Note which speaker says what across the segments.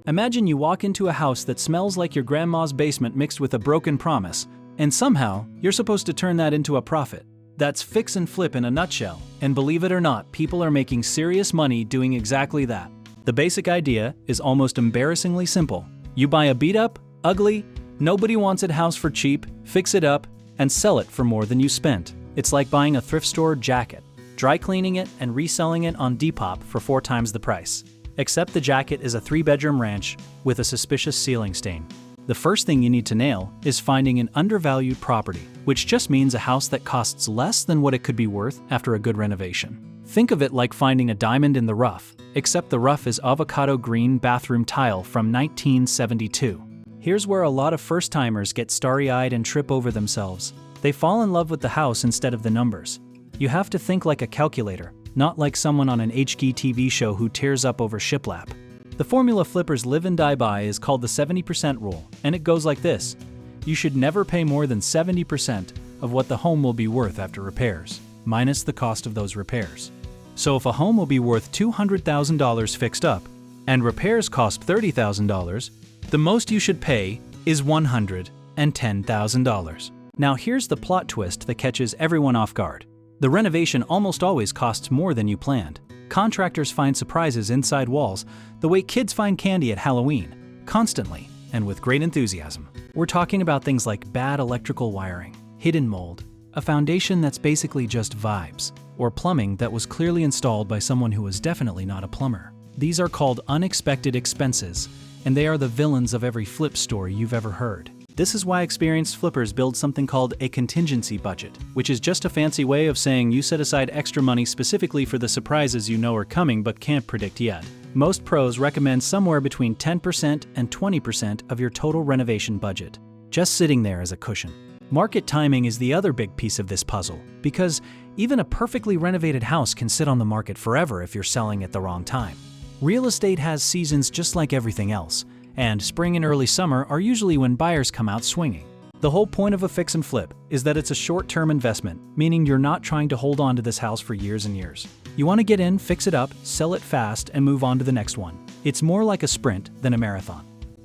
Speaker 1: Imagine you walk into a house that smells like your grandma's basement mixed with a broken promise, and somehow you're supposed to turn that into a profit. That's fix and flip in a nutshell, and believe it or not, people are making serious money doing exactly that. The basic idea is almost embarrassingly simple. You buy a beat-up, ugly, nobody-wants-it house for cheap, fix it up, and sell it for more than you spent. It's like buying a thrift store jacket, dry cleaning it and reselling it on Depop for 4 times the price. Except the jacket is a 3-bedroom ranch with a suspicious ceiling stain. The first thing you need to nail is finding an undervalued property, which just means a house that costs less than what it could be worth after a good renovation. Think of it like finding a diamond in the rough, except the rough is avocado green bathroom tile from 1972. Here's where a lot of first-timers get starry-eyed and trip over themselves. They fall in love with the house instead of the numbers. You have to think like a calculator, not like someone on an HGTV show who tears up over shiplap. The formula flippers live and die by is called the 70% rule, and it goes like this. You should never pay more than 70% of what the home will be worth after repairs, minus the cost of those repairs. So if a home will be worth $200,000 fixed up, and repairs cost $30,000, the most you should pay is $110,000. Now here's the plot twist that catches everyone off guard. The renovation almost always costs more than you planned. Contractors find surprises inside walls the way kids find candy at Halloween, constantly and with great enthusiasm. We're talking about things like bad electrical wiring, hidden mold, a foundation that's basically just vibes, or plumbing that was clearly installed by someone who was definitely not a plumber. These are called unexpected expenses, and they are the villains of every flip story you've ever heard. This is why experienced flippers build something called a contingency budget, which is just a fancy way of saying you set aside extra money specifically for the surprises you know are coming but can't predict yet. Most pros recommend somewhere between 10% and 20% of your total renovation budget, just sitting there as a cushion. Market timing is the other big piece of this puzzle, because even a perfectly renovated house can sit on the market forever if you're selling at the wrong time. Real estate has seasons just like everything else, and spring and early summer are usually when buyers come out swinging. The whole point of a fix and flip is that it's a short-term investment, meaning you're not trying to hold on to this house for years and years. You want to get in, fix it up, sell it fast, and move on to the next one. It's more like a sprint than a marathon.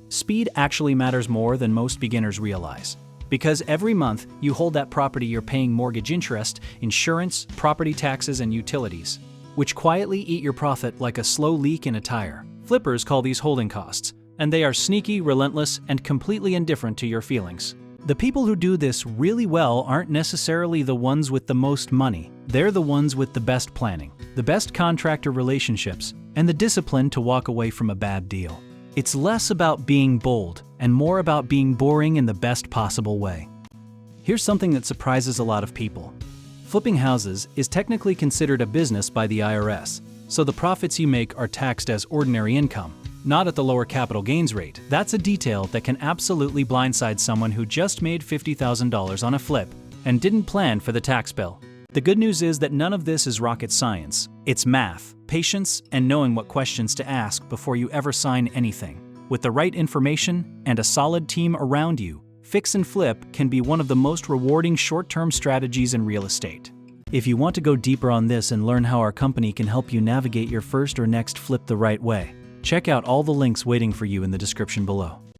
Speaker 1: Speed actually matters more than most beginners realize. Because every month you hold that property, you're paying mortgage interest, insurance, property taxes, and utilities, which quietly eat your profit like a slow leak in a tire. Flippers call these holding costs, and they are sneaky, relentless, and completely indifferent to your feelings. The people who do this really well aren't necessarily the ones with the most money. They're the ones with the best planning, the best contractor relationships, and the discipline to walk away from a bad deal. It's less about being bold and more about being boring in the best possible way. Here's something that surprises a lot of people. Flipping houses is technically considered a business by the IRS, so the profits you make are taxed as ordinary income, not at the lower capital gains rate. That's a detail that can absolutely blindside someone who just made $50,000 on a flip and didn't plan for the tax bill. The good news is that none of this is rocket science. It's math, patience, and knowing what questions to ask before you ever sign anything. With the right information and a solid team around you, fix and flip can be one of the most rewarding short-term strategies in real estate. If you want to go deeper on this and learn how our company can help you navigate your first or next flip the right way, check out all the links waiting for you in the description below.